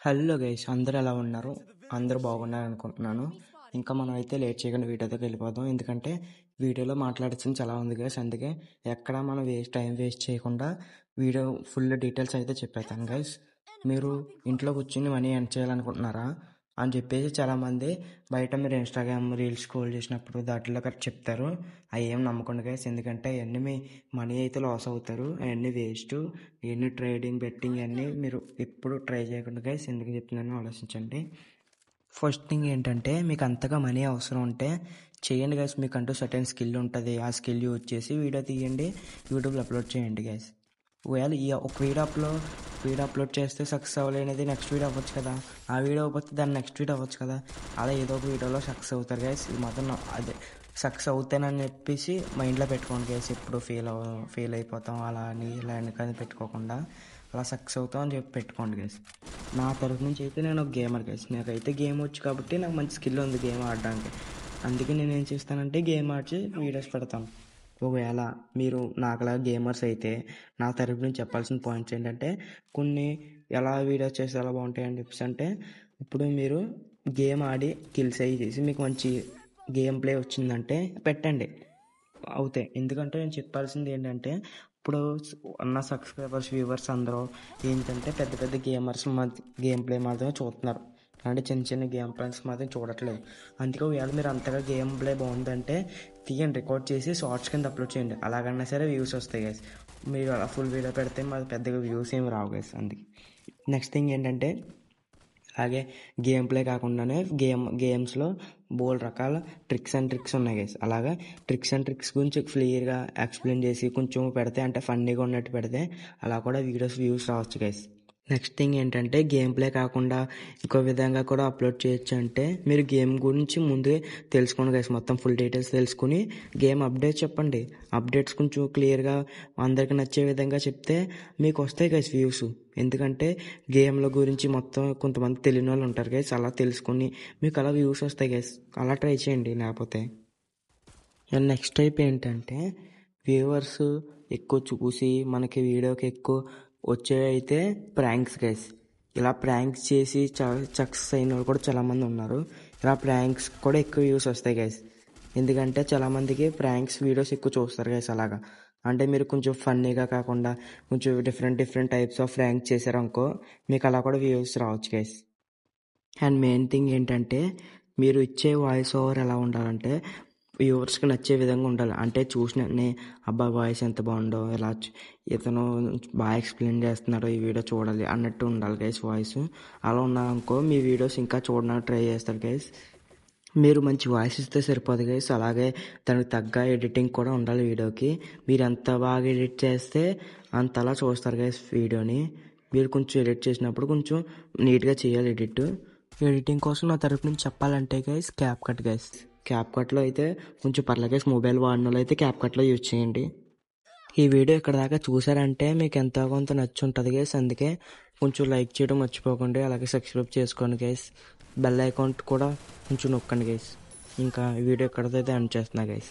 Hello guys, అందరూ ఎలా ఉన్నారు? అందరూ బాగున్నారు అనుకుంటున్నాను. ఇంకా మనం అయితే లేట్ చేయకుండా వీడియోకి వెళ్ళిపోదాం. ఎందుకంటే వీడియోలో మాట్లాడాల్సింది చాలా ఉంది గైస్. అందుకే ఎక్కడ మనం టైం వేస్ట్ చేయకుండా వీడియో ఫుల్ డీటెయిల్స్ అయితే చెప్పేస్తాను గైస్. మీరు ఇంట్లో కూర్చుని మనీ ఎర్న్ చేయాలనుకుంటున్నారా అని చెప్పేసి చాలామంది బయట మీరు ఇన్స్టాగ్రామ్ రీల్స్ స్క్రోల్ చేసినప్పుడు దాంట్లో కరెక్ట్ చెప్తారు. అవి ఏం నమ్మకండి గైస్. ఎందుకంటే అవన్నీ మీ మనీ అయితే లాస్ అవుతారు. అవన్నీ వేస్ట్. ఇవన్నీ ట్రేడింగ్ బెట్టింగ్ అన్నీ మీరు ఎప్పుడు ట్రై చేయకుండా గైస్. ఎందుకు చెప్తున్నానో ఆలోచించండి. ఫస్ట్ థింగ్ ఏంటంటే, మీకు అంతగా మనీ అవసరం ఉంటే చేయండి గైస్. మీకంటూ సర్టెన్ స్కిల్ ఉంటుంది. ఆ స్కిల్ యూజ్ చేసి వీడియో తీయండి, యూట్యూబ్లో అప్లోడ్ చేయండి గైస్. ఒకవేళ ఈ ఒక వీడియో అప్లోడ్ చేస్తే సక్సెస్ అవ్వలేనిది నెక్స్ట్ వీడియో అవ్వచ్చు కదా. ఆ వీడియో అవ్వచ్చు, దాన్ని నెక్స్ట్ వీడియో అవ్వచ్చు కదా. అలా ఏదో ఒక వీడియోలో సక్సెస్ అవుతారు గైస్. ఇది మాత్రం అదే సక్సెస్ అవుతానని చెప్పేసి మైండ్లో పెట్టుకోండి గైస్. ఎప్పుడు ఫెయిల్ అయిపోతాం అలా అని ఇలా అని పెట్టుకోకుండా అలా సక్సెస్ అవుతాం అని చెప్పి పెట్టుకోండి గైస్. నా తరఫు నుంచి అయితే నేను ఒక గేమర్ గైస్. నాకైతే గేమ్ వచ్చు కాబట్టి నాకు మంచి స్కిల్ ఉంది గేమ్ ఆడడానికి. అందుకే నేను ఏం చేస్తానంటే గేమ్ ఆడి వీడియోస్ పెడతాను. ఒకవేళ మీరు నాకులా గేమర్స్ అయితే నా తరఫు నుంచి చెప్పాల్సిన పాయింట్స్ ఏంటంటే, కొన్ని ఎలా వీడియోస్ చేస్తే ఎలా బాగుంటాయని చెప్పేసి అంటే, ఇప్పుడు మీరు గేమ్ ఆడి కిల్స్ అయ్యి చేసి మీకు మంచి గేమ్ ప్లే వచ్చిందంటే పెట్టండి, అవుతాయి. ఎందుకంటే నేను చెప్పాల్సింది ఏంటంటే, ఇప్పుడు ఉన్న సబ్స్క్రైబర్స్ వ్యూవర్స్ అందరూ ఏంటంటే పెద్ద పెద్ద గేమర్స్ గేమ్ ప్లే మాత్రమే చూస్తున్నారు. అంటే చిన్న చిన్న గేమ్ ప్లేస్ మాత్రం చూడట్లేదు. అందుకే ఒకవేళ మీరు అంతగా గేమ్ ప్లే బాగుందంటే తీయండి, రికార్డ్ చేసి షార్ట్స్ కింద అప్లోడ్ చేయండి. అలాగన్నా సరే వ్యూస్ వస్తాయి గైస్. మీరు అలా ఫుల్ వీడియో పెడితే మాది పెద్దగా వ్యూస్ ఏమి రావు గైస్. అందుకే నెక్స్ట్ థింగ్ ఏంటంటే, అలాగే గేమ్ ప్లే కాకుండానే గేమ్స్లో బోల్ రకాల ట్రిక్స్ ఉన్నాయి గైస్. అలాగా ట్రిక్స్ గురించి క్లియర్గా ఎక్స్ప్లెయిన్ చేసి కొంచెం పెడితే, అంటే ఫన్నీగా ఉన్నట్టు పెడితే అలా కూడా వ్యూస్ రావచ్చు గైస్. నెక్స్ట్ థింగ్ ఏంటంటే, గేమ్ ప్లే కాకుండా ఇంకో విధంగా కూడా అప్లోడ్ చేయొచ్చు. అంటే మీరు గేమ్ గురించి ముందే తెలుసుకోండి గైస్. మొత్తం ఫుల్ డీటెయిల్స్ తెలుసుకుని గేమ్ అప్డేట్స్ చెప్పండి. అప్డేట్స్ కొంచెం క్లియర్గా అందరికి నచ్చే విధంగా చెప్తే మీకు వస్తాయి గైస్ వ్యూస్. ఎందుకంటే గేమ్ల గురించి మొత్తం కొంతమంది తెలియని వాళ్ళు ఉంటారు గైస్. అలా తెలుసుకుని మీకు అలా వ్యూస్ వస్తాయి గైస్. అలా ట్రై చేయండి. లేకపోతే నెక్స్ట్ టైప్ ఏంటంటే, వ్యూవర్స్ ఎక్కువ చూసి మనకి వీడియోకి ఎక్కువ వచ్చేవి అయితే ప్రాంక్స్ గైస్. ఇలా ప్రాంక్స్ చేసి సక్సెస్ అయిన వాళ్ళు కూడా చాలామంది ఉన్నారు. ఇలా ప్రాంక్స్ కూడా ఎక్కువ వ్యూస్ వస్తాయి గైస్. ఎందుకంటే చాలామందికి ప్రాంక్స్ వీడియోస్ ఎక్కువ చూస్తారు గైస్. అలాగా అంటే మీరు కొంచెం ఫన్నీగా కాకుండా కొంచెం డిఫరెంట్ టైప్స్ ఆఫ్ ప్రాంక్స్ చేశారనుకో, మీకు అలా కూడా వ్యూస్ రావచ్చు గైస్. అండ్ మెయిన్ థింగ్ ఏంటంటే, మీరు ఇచ్చే వాయిస్ ఓవర్ ఎలా ఉండాలంటే వ్యూవర్స్కి నచ్చే విధంగా ఉండాలి. అంటే చూసినట్నే అబ్బా వాయిస్ ఎంత బాగుందో, ఇలా ఇతను బాగా ఎక్స్ప్లెయిన్ చేస్తున్నాడు, ఈ వీడియో చూడాలి అన్నట్టు ఉండాలి గైస్ వాయిస్. అలా ఉన్నారనుకో మీ వీడియోస్ ఇంకా చూడడానికి ట్రై చేస్తారు గైస్. మీరు మంచి వాయిస్ ఇస్తే సరిపోదు గైస్. అలాగే దానికి తగ్గ ఎడిటింగ్ కూడా ఉండాలి వీడియోకి. మీరు ఎంత బాగా ఎడిట్ చేస్తే అంతలా చూస్తారు గైస్ వీడియోని. మీరు కొంచెం ఎడిట్ చేసినప్పుడు కొంచెం నీట్గా చేయాలి ఎడిటింగ్ కోసం నా తరపు నుంచి చెప్పాలంటే గైస్, క్యాప్ కట్లో అయితే కొంచెం పర్లేదు గైస్. మొబైల్ వాడిన వాళ్ళు అయితే క్యాప్ కట్లో యూజ్ చేయండి. ఈ వీడియో ఇక్కడ దాకా చూసారంటే మీకు ఎంతో కొంత నచ్చి ఉంటుంది గైస్. అందుకే కొంచెం లైక్ చేయడం మర్చిపోకండి. అలాగే సబ్స్క్రైబ్ చేసుకోండి గైస్. బెల్ ఐకాన్ కూడా కొంచెం నొక్కండి గైస్. ఇంకా ఈ వీడియో ఇక్కడతో అయితే ఎండ్ చేస్తున్నా గైస్.